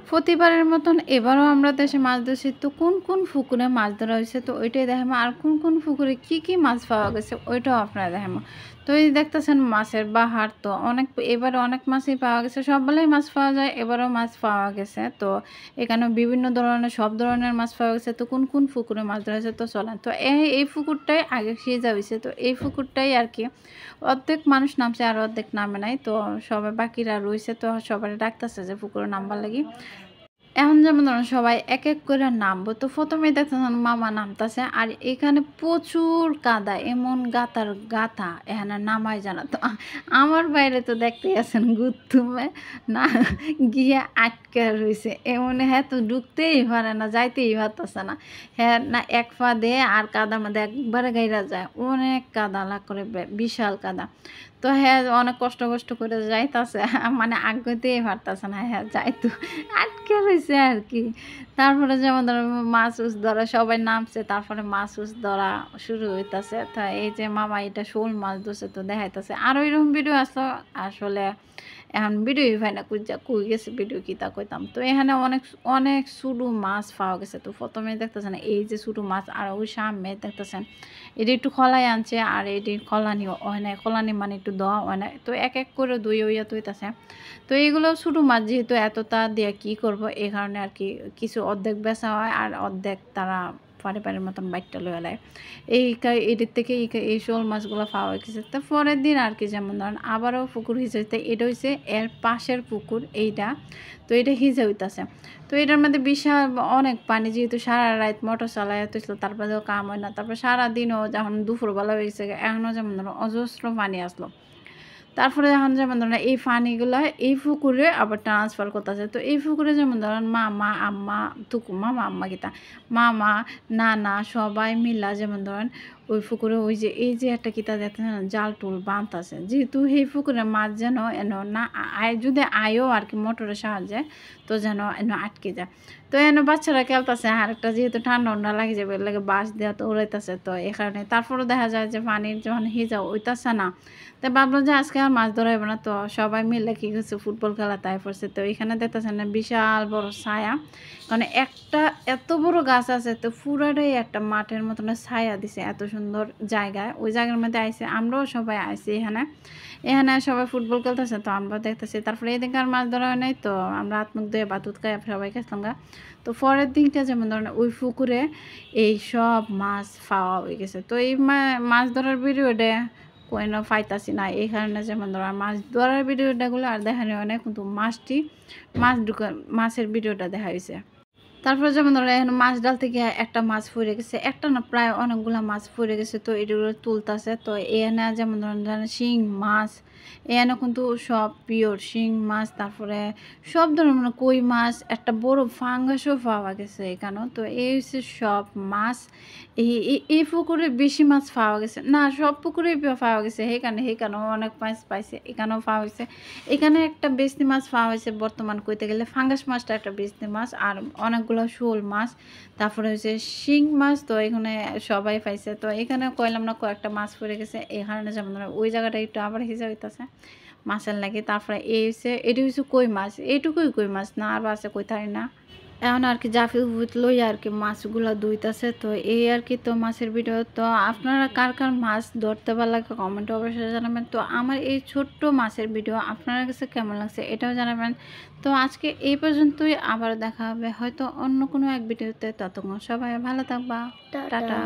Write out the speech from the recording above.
প্রতিবারের মতন এবারও আমরা দেশে মাছ ধরছি। তো কোন কোন পুকুরে মাছ ধরা হয়েছে তো ওইটাই দেখাবো। আর কোন কোন পুকুরে কি কি মাছ পাওয়া গেছে ওইটাও আপনারা দেখাবো। তো এই দেখতেছেন মাছের বাহার, তো এবারে অনেক মাছই পাওয়া গেছে। সববেলাই মাছ পাওয়া যায়, এবারেও মাছ পাওয়া গেছে। তো এখানে বিভিন্ন ধরনের সব ধরনের মাছ পাওয়া গেছে। তো কোন কোন পুকুরে মাছ ধরা হয়েছে তো চলেন। তো এই পুকুরটাই আগে সিজা হয়েছে। তো এই পুকুরটাই আর কি অর্ধেক মানুষ নামছে আর অর্ধেক নামে নাই। তো সবাই বাকিরা রয়েছে, তো সবাই ডাকতেছে যে পুকুরে নামবার লাগি। এখন যেমন ধরুন সবাই এক এক করে নামবো। তো প্রথমে দেখতেছেন মামা নামতাছে আর এখানে প্রচুর কাদা, এমন গাতার গাথা এখানে নামাই জানা। তো আমার বাইরে তো দেখতেই আছেন গুত্তুমে না গিয়ে আটকে রয়েছে, এমন হ্যাঁ তো ঢুকতেই পারে না, যাইতেই পারতেছে না। হ্যাঁ না এক পা দিয়ে আর কাদার মধ্যে একবারে গাইরা যায়, অনেক কাদা লাগ করে, বিশাল কাদা। তো হ্যাঁ অনেক কষ্ট করে যাইতাছে, মানে আগ্রহতেই পারতাছে না, হ্যাঁ যাইতো আটকে রয়েছে আর কি। তারপরে যেমন ধরো মাছ উছ ধরা সবাই নামছে, তারপরে মাছ উছ ধরা শুরু হইতাছে। তো এই যে মামা এটা শোল মাছ ধরছে তো দেখাইতেছে। আর ওইরকম ভিডিও আসলো আসলে এখন ভিডিওই হয় না, কই গেছে ভিডিও কি তা কইতাম। তো এখানে অনেক অনেক ছোটো মাছ পাওয়া গেছে। তো প্রথমে দেখতেছেন এই যে ছোটো মাছ, আর ওই সামনে দেখতেছেন এটি একটু খলাই আনছে, আর এটি খলানি হয় না, খলানি মানে একটু দেওয়া হয় না। তো এক এক করে দুই হইয়া তৈতাছে। তো এইগুলো ছোটো মাছ যেহেতু এতটা দিয়ে কী করব, এই কারণে আর কি কিছু অর্ধেক বেচা হয় আর অর্ধেক তারা পারিবারের মতন বাইকটা লয়ে নেয়। এটির থেকে এই শোল মাছগুলো পাওয়া গেছে। তো পরের দিন আর কি যেমন ধরেন আবারও পুকুর হিসেবে, এটা হচ্ছে এর পাশের পুকুর এইটা। তো এটা হিজে হইতাছে। তো এটার মধ্যে বিশাল অনেক পানি, যেহেতু সারা রাত মোটর চালায় তো তারপরেও কাম হয় না। তারপর সারাদিনও যখন দুপুরবেলা হয়ে গেছে এখনও যেমন ধরো অজস্র পানি আসলো। তারপরে এখন যেমন ধরেন এই পানিগুলো এই পুকুরে আবার ট্রান্সফার করতেছে। তো এই পুকুরে যেমন ধরেন মামা আম্মা মামা আম্মা গীতা মামা নানা সবাই মিলা যেমন ধরেন ওই পুকুরে ওই যে এই যে একটা কিতা দেখতেছে না জাল টুল বাঁধতেছে, যেহেতু এই পুকুরে মাছ যেন এন না আয়, যদি আয়ও আর কি মোটরের সাহায্যে তো যেন এন আটকে যায়। তো এন বাচ্চারা খেলতেছে, আর একটা যেহেতু ঠান্ডা লাগে যাবে লাগে বাঁশ দেওয়া তো উড়াইতেছে। তো এই কারণে তারপরে দেখা যায় যে পানির যখন হিজা ওইতাছে না, তো ভাবলাম যে আজকে আর মাছ ধরাইব না। তো সবাই মিলে কি করছে ফুটবল খেলা তাই পড়ছে। তো এখানে দেখতেছেন না বিশাল বড় ছায়া, মানে একটা এত বড় গাছ আছে, তো পুরাটাই একটা মাঠের মতন ছায়া দিছে এত সুন্দর জায়গায়। ওই জায়গার মধ্যে আইসে আমরাও সবাই আইসি এখানে এখানে সবাই ফুটবল খেলতেছে, তো আমরা দেখতেছি। তারপরে এদিকে আর মাছ ধরা হয় নাই, তো আমরা হাত মুখ ধুয়ে বাতুত খাই সবাই গেছিলাম গা। তো পরের দিনটা যেমন ধরেন ওই পুকুরে এই সব মাছ পাওয়া হয়ে গেছে। তো এই মাছ ধরার ভিডিওটা কোনো পাইতাছি না, এই কারণে যেমন ধরো মাছ ধরার ভিডিওটাগুলো আর দেখানো হয় না, কিন্তু মাছের ভিডিওটা দেখা হয়েছে। তারপরে যেমন ধরো এখন মাছ ডাল থেকে একটা মাছ পড়ে গেছে, একটা না প্রায় অনেকগুলো মাছ পড়ে গেছে। তো এগুলো তুলতেছে। তো এখানে যেমন ধরেন শিং মাছ, এখানে কিন্তু সব পিওর শিং মাছ, তারপরে সব ধরনের মানে কই মাছ, একটা বড় ফাঙ্গাসও পাওয়া গেছে এখানেও। তো এই হচ্ছে সব মাছ। এই পুকুরে বেশি মাছ পাওয়া গেছে না, সব পুকুরেই পাওয়া গেছে। সেখানেও অনেক মাছ পাইছে, এখানেও পাওয়া গেছে। এখানে একটা বেশি মাছ পাওয়া হয়েছে বর্তমান কইতে গেলে, ফাঙ্গাস মাছটা একটা বেশি মাছ, আর অনেকগুলো শোল মাছ, তারপরে হচ্ছে শিং মাছ। তো এখানে সবাই পাইছে। তো এখানে কইলাম না কয়েকটা মাছ পড়ে গেছে, এই কারণে যেমন ওই জায়গাটা একটু আবার হিসেবে হইতেছে মাছের লাগে। তারপরে এটি হচ্ছে কই মাছ, এইটুকুই কই মাছ না, আরও আছে কই থাই না। এখন আর কি জাফি লই আর কি মাছগুলো ধুইতেছে। তো এই আর কি তো মাছের ভিডিও। তো আপনারা কার কার মাছ ধরতে ভালো লাগে কমেন্টে অবশ্যই জানাবেন। তো আমার এই ছোট্ট মাছের ভিডিও আপনার কাছে কেমন লাগছে এটাও জানাবেন। তো আজকে এই পর্যন্তই, আবার দেখা হবে হয়তো অন্য কোনো এক ভিডিওতে। ততক্ষণ সবাই ভালো থাকবা, টাটা।